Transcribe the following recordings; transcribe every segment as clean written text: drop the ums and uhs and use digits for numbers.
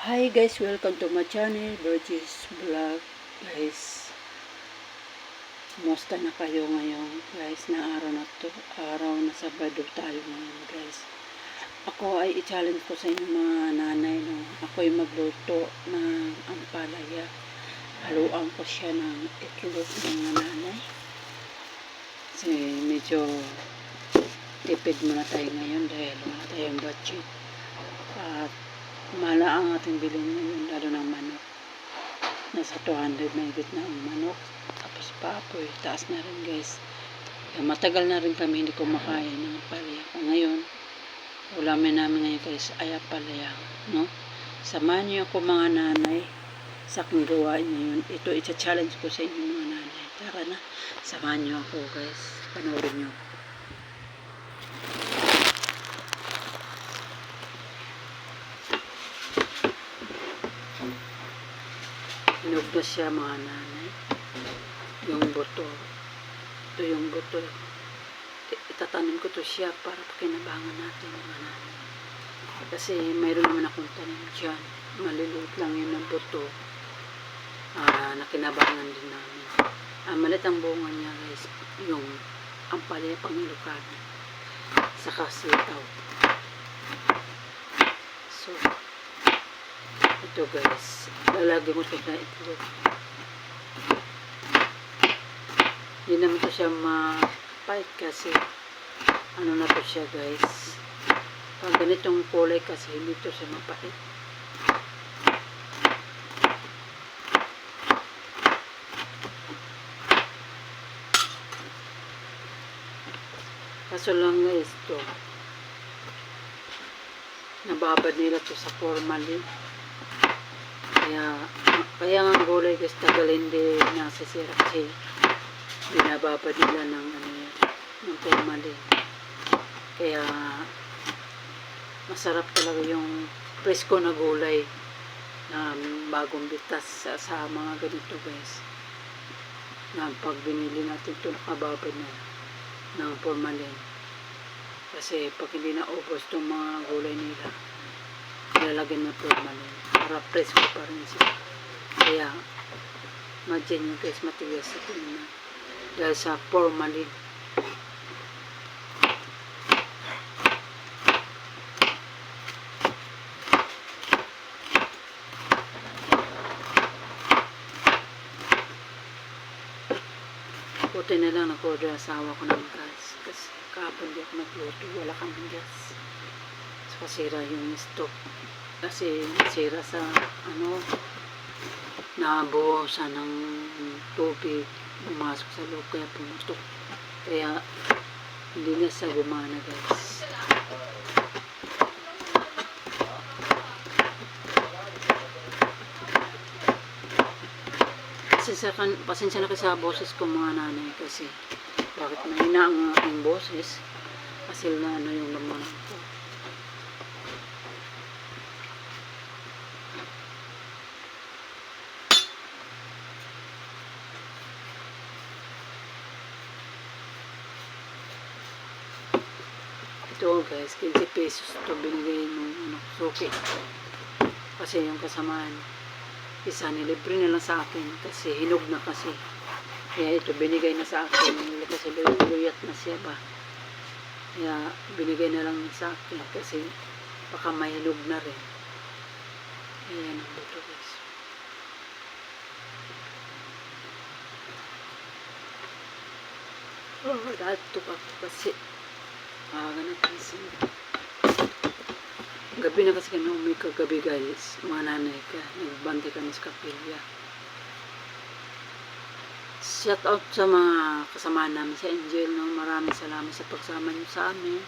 Hi guys, welcome to my channel, Burgess Vlog. Guys, kumusta na kayo ngayon guys, na araw na to, araw na Sabado tayo ngayon guys. Ako ay i-challenge ko sa inyo mga nanay, no? Ako ay magluto ng ampalaya. Haluan ko siya ng itlog ng mga nanay. Kasi medyo tipid muna tayo ngayon dahil wala tayong budget. At mala ang ating bilhin ngayon, lalo ng manok. Nasa 200 na higit na ang manok. Tapos papoy, taas na rin guys. Kaya matagal na rin kami hindi kumakain ng palaya. Ngayon, ulamin namin ngayon guys ay palaya. No? Samahan niyo ako mga nanay sa aking gawain ngayon. Ito, i-challenge ko sa inyo mga nanay. Tara na, samahan niyo ako guys. Panoorin niyo. Hinog na siya mga nanay. Yung buto. Ito yung buto. Itatanim ko to siya para pakinabangan natin mga nanay. Kasi mayroon naman akong tanim dyan. Maliliit lang yun ng buto. Nakinabangan din namin. Malit ang bunga niya guys. Yung ampalaya pang Ilocano. Saka sitaw. So, ito guys, lalagyan mo ito na itlog. Hindi naman ito siya mapait kasi ano na ito siya guys. Pag ganitong kulay kasi hindi ito siya mapait. Kaso lang guys ito, nababad nila ito sa formalin. Kaya nga ang gulay guys, tagal hindi nasisira kasi binababad nila ng ng formalin. Kaya masarap talaga yung presko na gulay na bagong bitas sa mga ganito guys. Na pag binili natin ito, nakababad na ng formalin. Kasi pag hindi na ubos itong mga gulay nila, nilalagyan ng formalin para presko pa rin siya. Kaya imagine nyo guys, matigas ito na dahil sa formalin. Puti na lang nag-order asawa ko ng gas kasi kahapon di ako nagluto, wala kaming gas. So kasira yung stove kasi sira sa nabuhosan ng tubig, bumasok sa loob kaya pumutok. Kaya hindi na siya gumana guys. Pasensya na kayo sa boses ko mga nanay kasi bakit mahina ang aking boses kasi na yung laman ko. Ito guys, 15 pesos ito binigay nung suki. Kasi yung kasamaan, isa nilibre na lang sa akin kasi hinog na kasi. Kaya ito binigay na sa akin kasi luyat na siya ba. Kaya binigay na lang sa akin kasi baka mahinog na rin. Ayan ang buto guys. Dato ako kasi ganun kasi gabi na kasi kami umikagabi guys, mga nanay ka, nagbantay kami sa kapilya. Shout out sa mga kasama namin sa Angel, no? Maraming salamat sa pagsama niyo sa amin.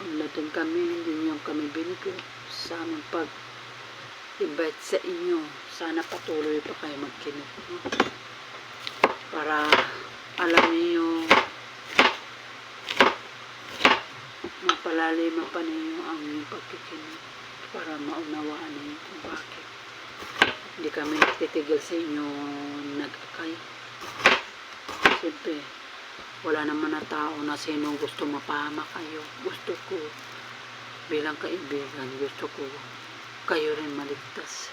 Ulad din kami, hindi niyo kami binigay sa aming pag-invite sa inyo. Sana patuloy pa kayo magkinig, no? Para alam niyo mapalalim pa ninyo ang pagkikinig para maunawaan ninyo kung bakit hindi kami titigil sa inyo nag-akay. Siyempre wala naman na tao na sino gusto mapahama kayo. Gusto ko bilang kaibigan, gusto ko kayo rin maligtas.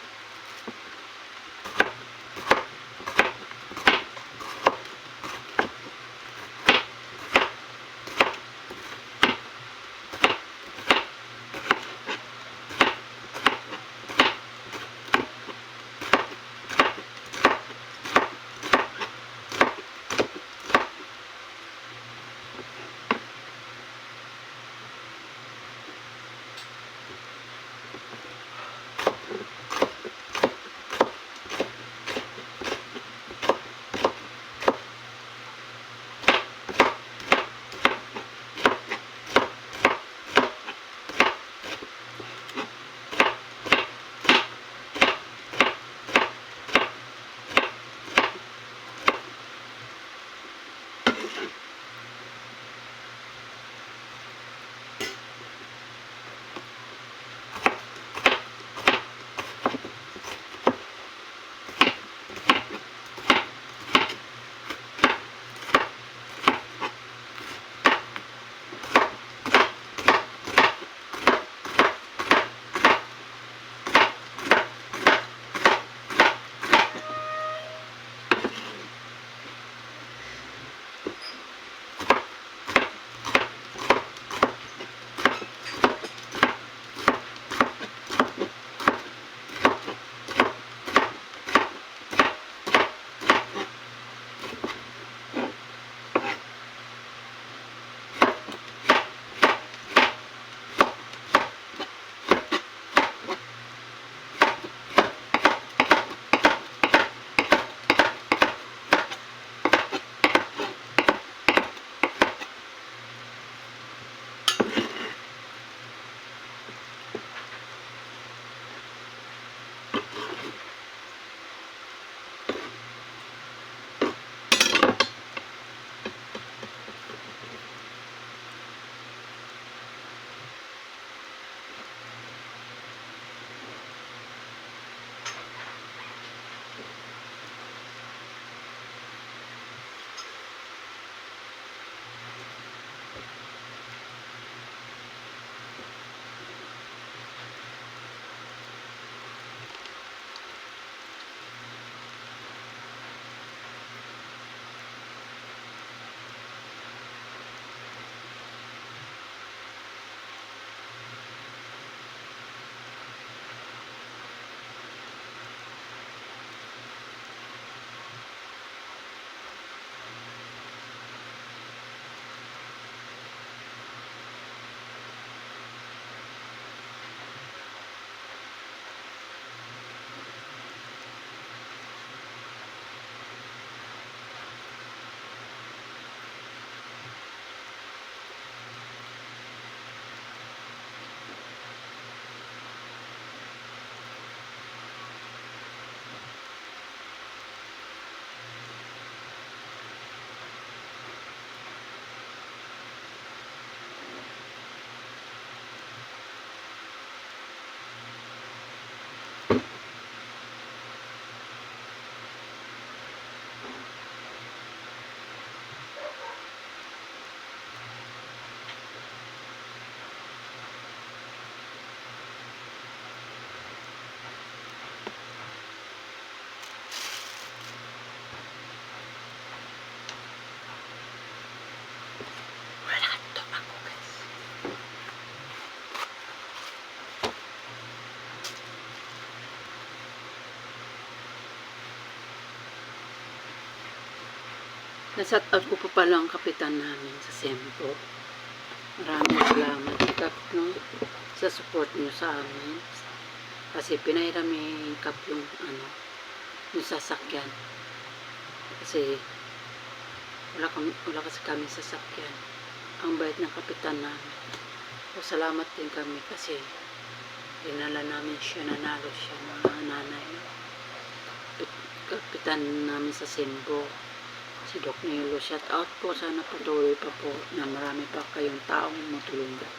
Nasat out ko pa pala ang kapitan namin sa Sempo. Maraming salamat Kap, no, sa support niyo sa amin. Kasi pinairam ni Kap yung yung sasakyan. Kasi wala kasi kami sasakyan. Ang bait ng kapitan namin. So, salamat din kami kasi dinala namin siya, nanalo siya mga nanay. Kapitan namin sa Sempo. Si Doc Nilo, shout out po. Sana patuloy pa po na marami pa kayong taong matulungan.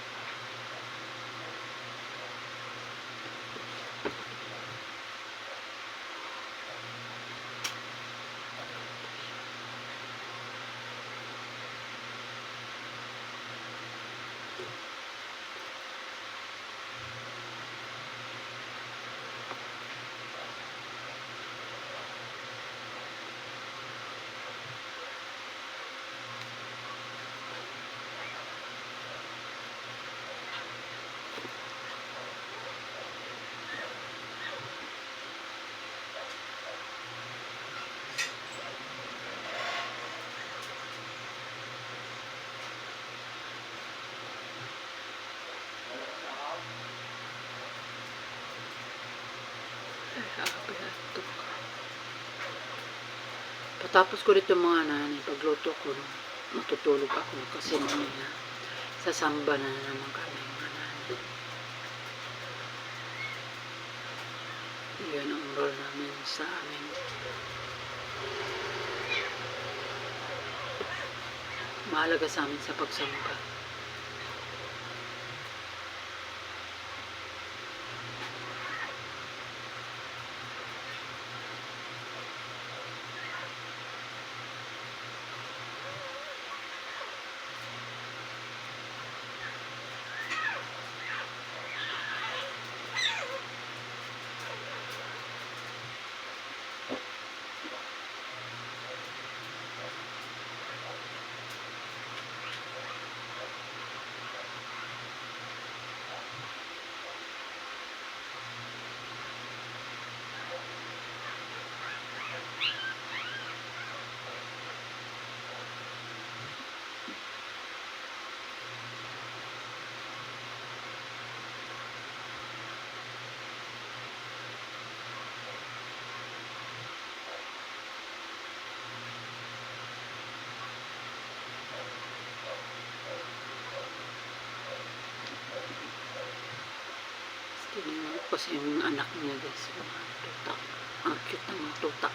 Grabe ito. Patapos ko dito mga nanay, pagluto ko, matutulog ako kasi mamaya sasamba na naman kami mga nanay. Yun ang role namin sa amin. Mahalaga sa amin sa pagsamba. Tinignan ko kasi yung anak niya guys, mga tutak. Ang cute ng mga tutak.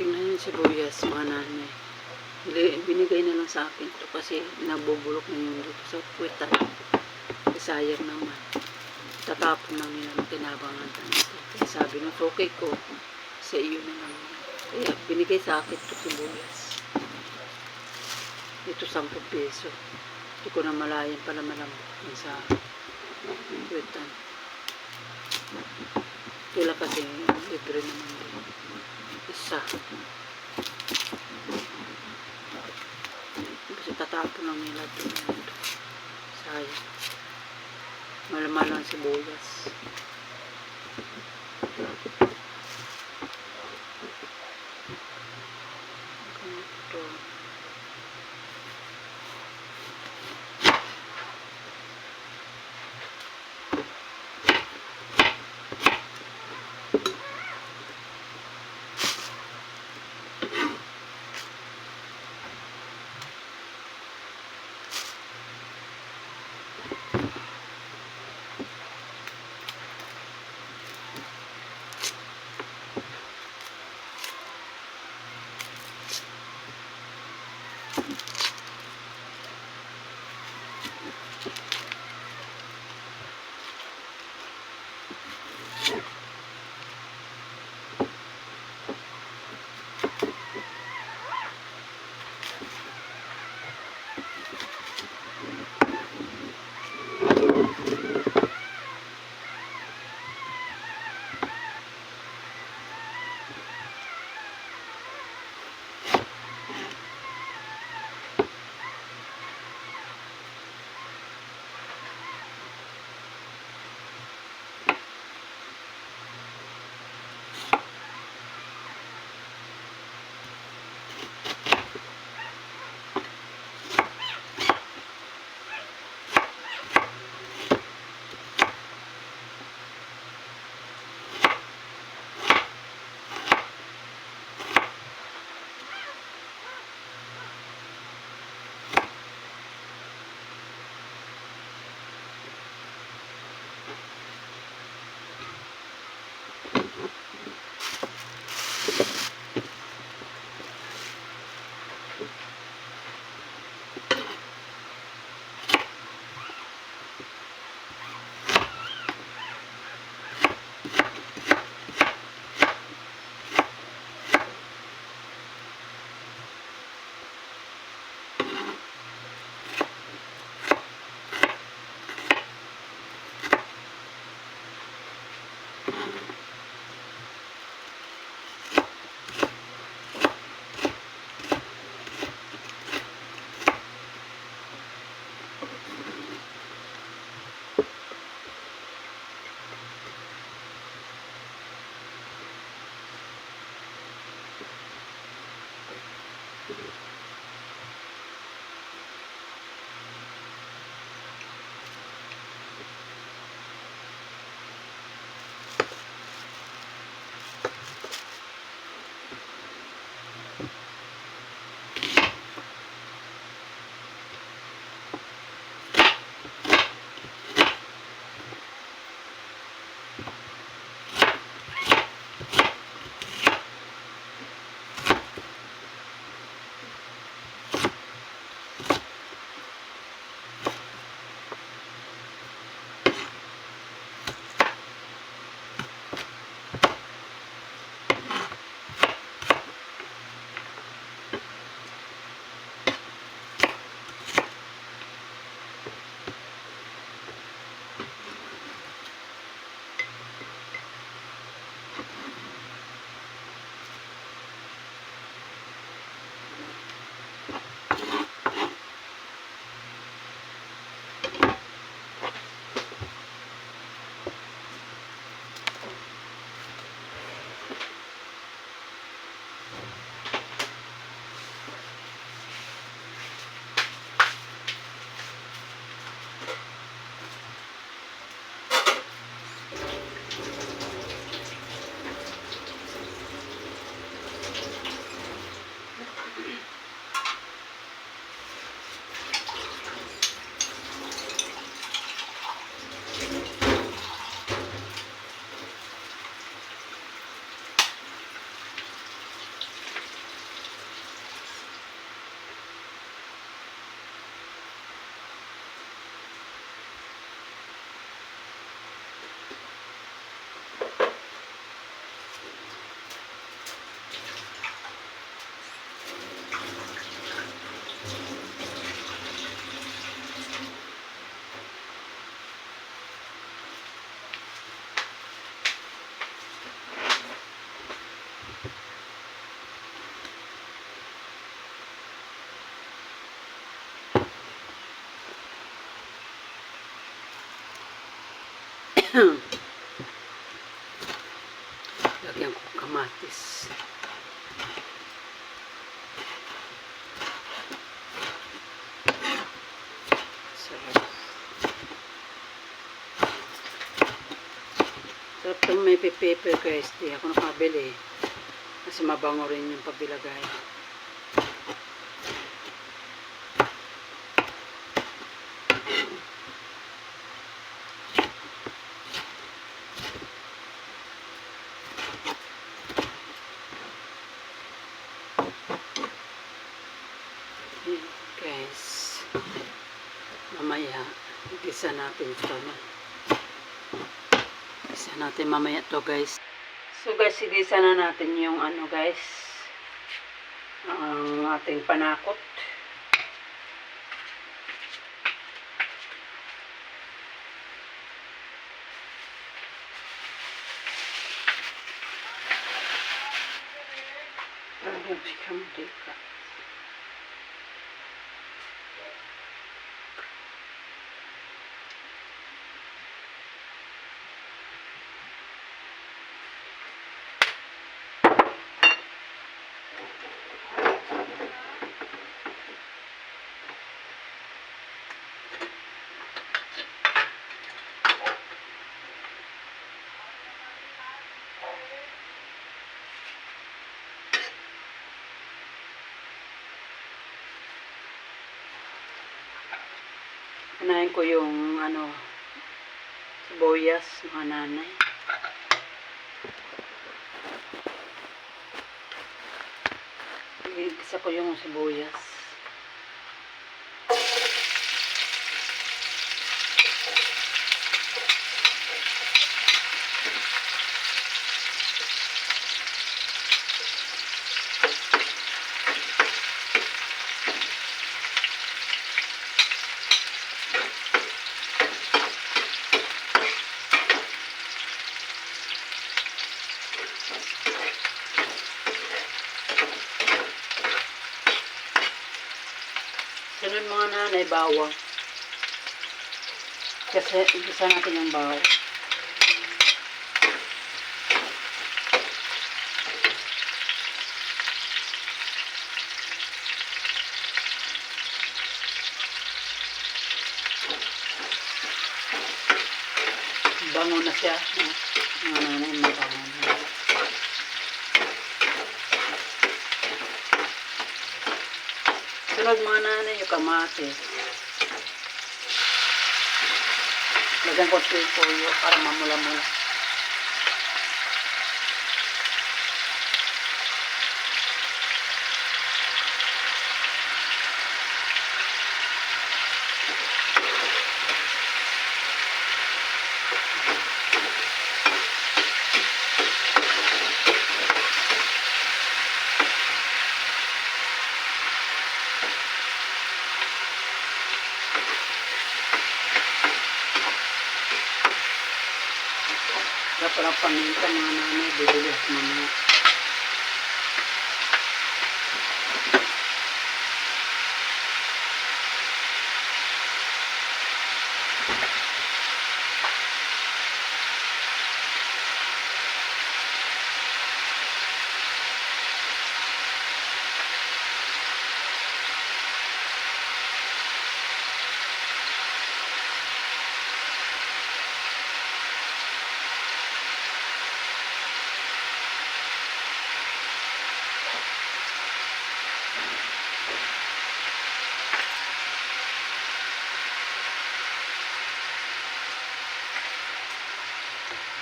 Tingnan yung sibuyas, mga nanay. Binigay na lang sa akin to kasi nabubulok na yun dito sa puwetan. Sayang naman. Tatapon lang nila ng tinabangan natin. Kaya sabi ng okay ko, sa iyo na lang. Kaya binigay sa akin to sibuyas. Ito 10 peso. Hindi ko na malayan pala malambot yun sa puwetan. Tila kasi libre naman din. Isa. Kasi tatapon lang nila ito. Sayang. Malaman lang sibuyas. Ito. Lagyan ko kamatis. Sarap. Sarap itong may pepper guys. Di ako nakabili. Kasi mabango rin yung pagbilagay. Guys, mamaya igisa natin ito, no? Igisa natin mamaya to guys. So guys, igisa na natin yung ano guys, ang ating panakot. Unahin ko yung ano, sibuyas, mga nanay. Igisa ko yung sibuyas. Sunod mga nanay, bawang. Kasi igisa natin yung bawang. siya. Mga nanay mo pa naman. Sunod mga nanay yung kamatis. Lagyan ko sweet toyo para mamula-mula. Para paminta mga nanay, bibili at mamaya.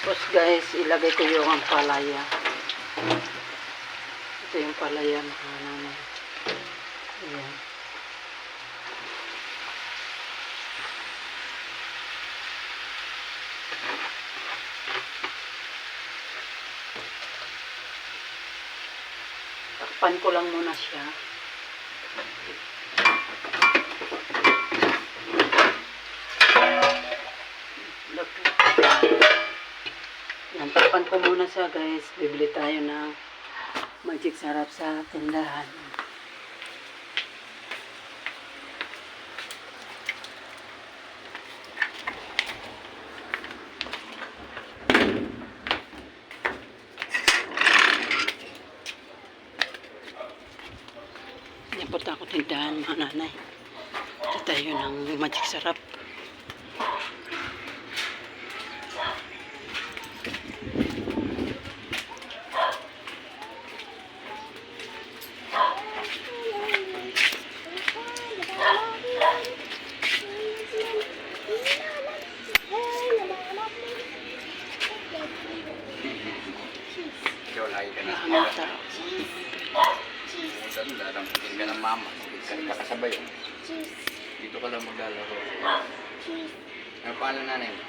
Tapos guys, ilagay ko yung palaya. Ito yung palaya mga nanay. Ayan. Takpan ko lang muna siya. Yan, takpan ko muna siya guys. Bibili tayo ng magic sarap sa tindahan. Yan po ako tindahan mga nanay. Ito tayo ng magic sarap. Lagi ka na. Lampitin ka ng mama. Kakasabay yun. Dito ka lang maglalaro. Ano pangalan nanay mo?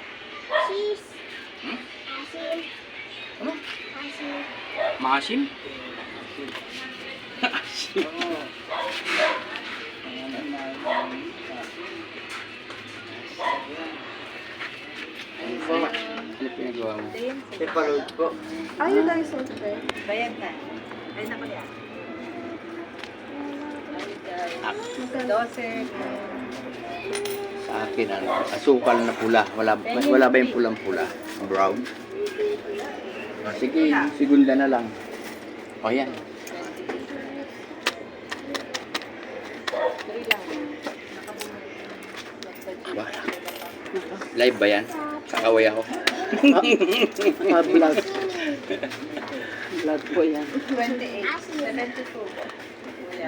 Cheese. Hmm? Asim. Ano? Asim. Maasim? Ano pinagawa mo? Ipaload ko. Ayun lang yung salt bread. Bayad na. Ay, naku yan. Sa akin, ano, asukal na pula. Wala ba yung pulang-pula? Brown? Sige, segunda na lang. O yan. Aba, live ba yan? Kakaway ako. Vlog. Vlog po yan. 28.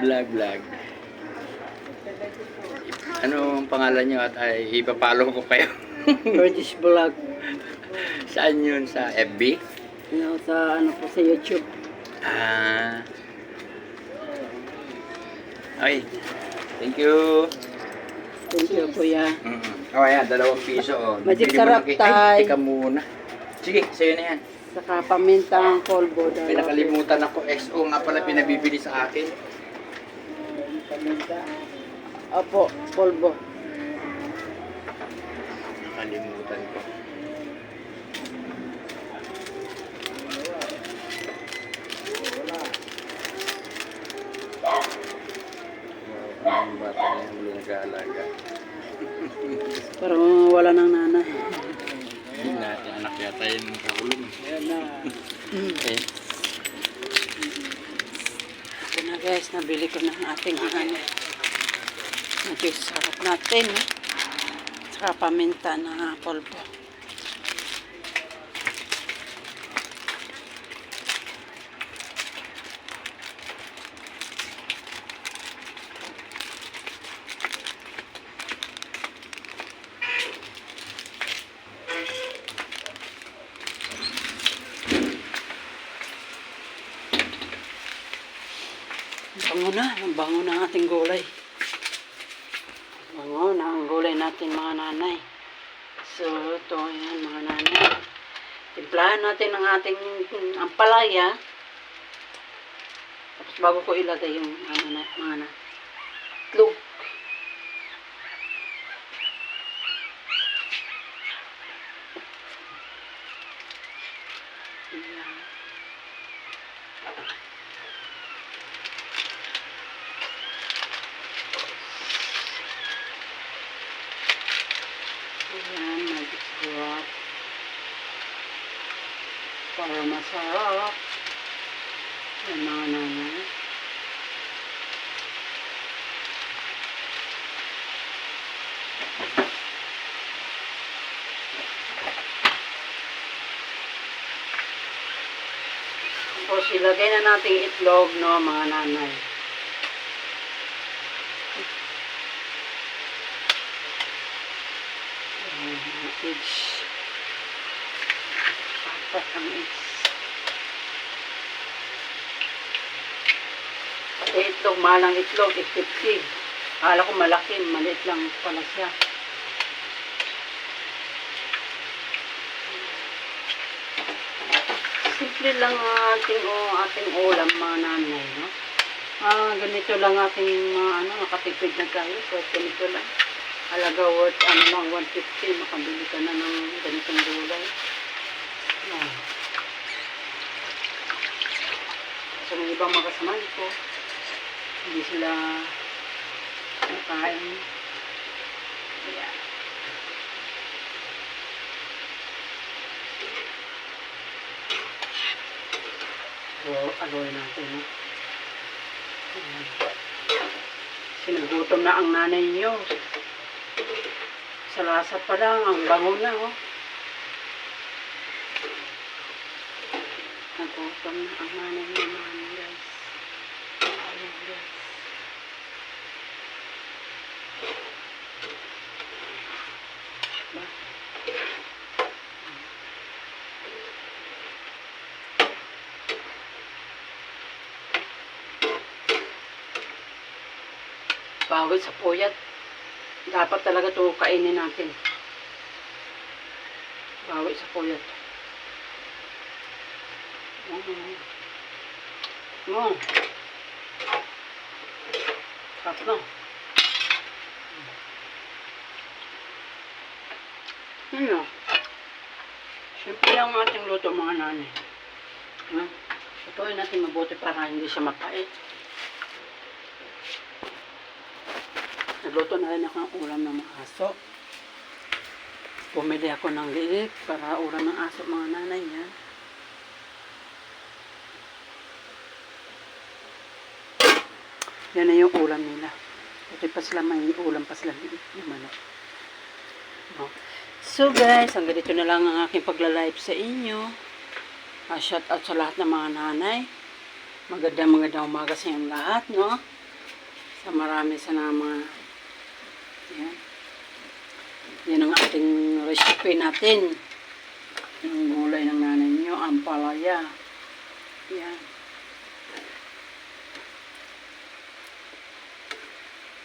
72. Vlog. Ano ang pangalan nyo at ay ipapalo ko kayo? British Vlog. Saan yun? Sa FB? Ano, sa ano po sa YouTube. Ah. Okay. Thank you. Thank you, kuya. Oh, ayan, 2 piso. Oh. Magic Bili mo sarap, ng cake. tay. Ay, teka muna. Sige, sa'yo na yan. Saka pamintang polvo. Pinakalimutan ako. XO nga pala pinabibili sa akin. Opo, polvo. Nakalimutan ko. Ang bata niya, muli nag-aalaga. Parang wala ng nanay. Hindi natin anak yata yung kaulong. Ayan na. Eh, Ito na guys, nabili ko ng ating ano. Magic sarap natin. Saka paminta na polvo. Bango na ang ating gulay. Bango na ang gulay natin mga nanay. So, ito, ayan mga nanay. Timplahan natin ang ating ampalaya. Tapos bago ko ilagay yung mga itlog. Ayan. Ayan, magic syrup. Para masarap. Ayan mga nanay. Tapos ilagay na natin itlog, no, mga nanay. Ayan, mga eggs. Apat ang eggs. Pati itlog, malang itlog, effective. Akala ko malaki, maliit lang pala siya. Simple lang ang ating ulam mga nanay, no? Ganito lang ating nakatipid na tayo. So, ganito lang. Halaga worth, lang, 150. Makabili ka na ng ganitong gulay. So, may ibang makasamahan ko. Hindi sila nakain. Ayan. So, aloy natin. No? Sinagutom na ang nanay niyo. Sa lasa pa lang, ang bango na. Oh. Nagutom na ang nanay niyo, guys. Ayan, guys. Ba? Bawit sa puyat. Dapat talaga ito kainin natin. Bawit sa puyat. Sarap na. Yun. Siyempre lang ang ating luto mga nanay. Lutuin natin mabuti para hindi siya mapait. Nagluto na rin ako ng ulam ng mga aso. Bumili ako ng liik para ulam ng aso mga nanay yan. Yan na yung ulam nila. Buti pa sila may ulam pa sila ng manok. No? So guys, hanggang dito na lang ang aking pagla-live sa inyo. Shout out sa lahat ng mga nanay. Magandang umaga sa inyong lahat, no? Sa marami sana mga yan. Yan ang ating recipe natin. Yung gulay ng nanay niyo, ampalaya. Yan.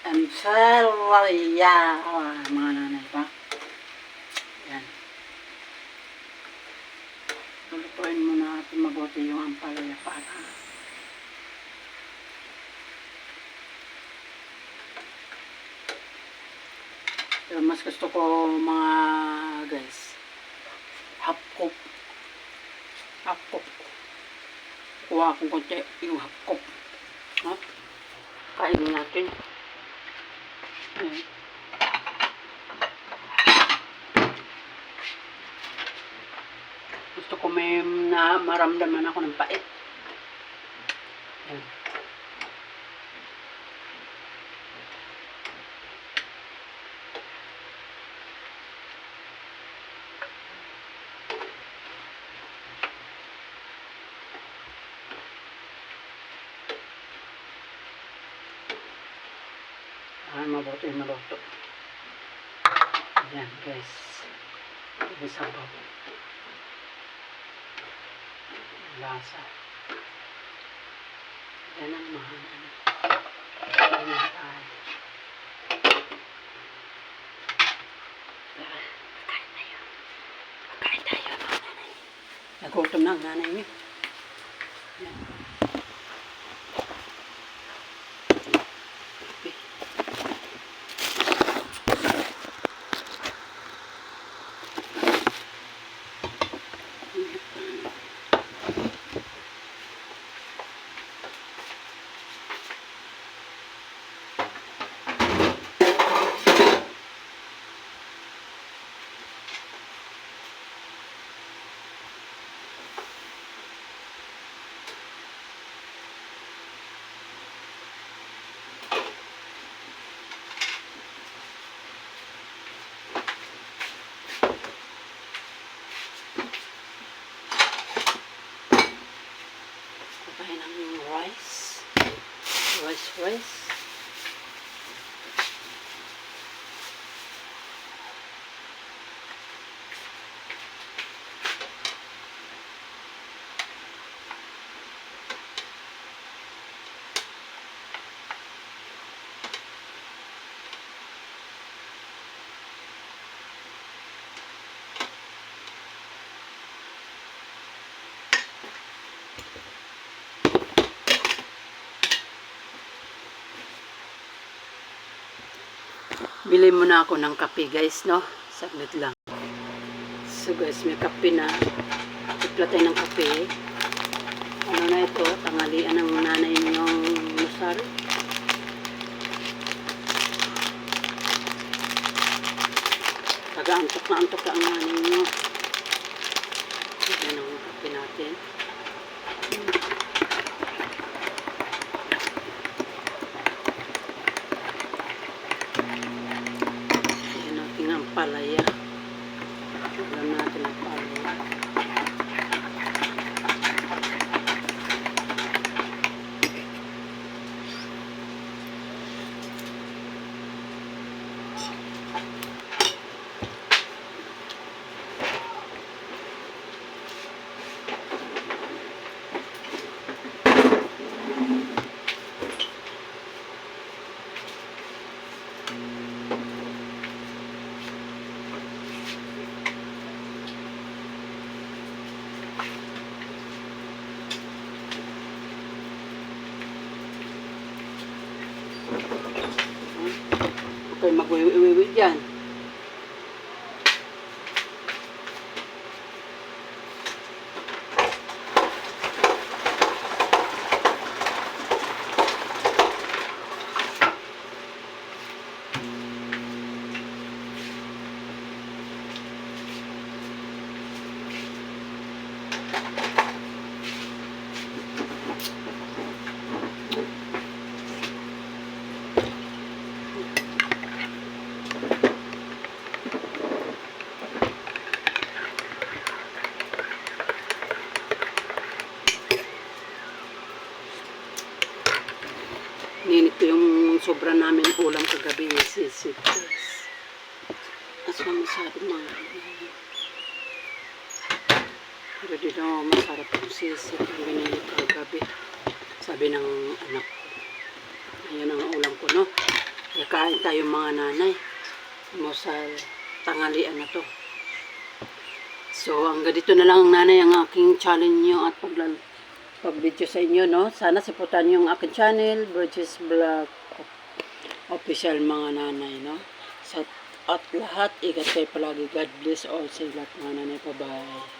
Ampalaya. Mga nanay pa. Yan. Lutuin muna natin mabuti yung ampalaya para pero mas gusto ko mga guys half cup kuha akong konti yung half cup kainin natin. Ayan. Gusto ko may maramdaman ako ng pait. Ayan. Mabuti yung maluto. Ayan guys. May sabaw. Lasa. Yan ang mahal. Kain tayo. Nagutom na ang nanay niyo. Yan. Okay. Kukain ng rice. Rice. Bili muna ako ng kape guys, no? Saglit lang. So guys, may kape na. Tipla tayo ng kape. Ano na ito? Tanghalian ng nanay niyong musal. Taga-antok na antok ka ang nanay niyo. Yan ang kape natin. Palaya. Alam natin ang palaya. Okay, mag-wiwi dyan. Ninit ko yung sobra namin ulam kagabi ng sisig. As masyado mga. Pero dito masarap yung sisig. Yung binili ko kagabi. Sabi ng anak ko. Ayan ang ulam ko, no? Kaya kain tayo mga nanay. Mo sa tanghalian na to. So, hanggang dito na lang nanay ang aking challenge nyo at pag-video sa inyo, no? Sana supportan nyo ang aking channel, Burgess Vlog Official mga nanay, no? At lahat, ingat kayo palagi. God bless all sa lahat mga nanay. Bye-bye.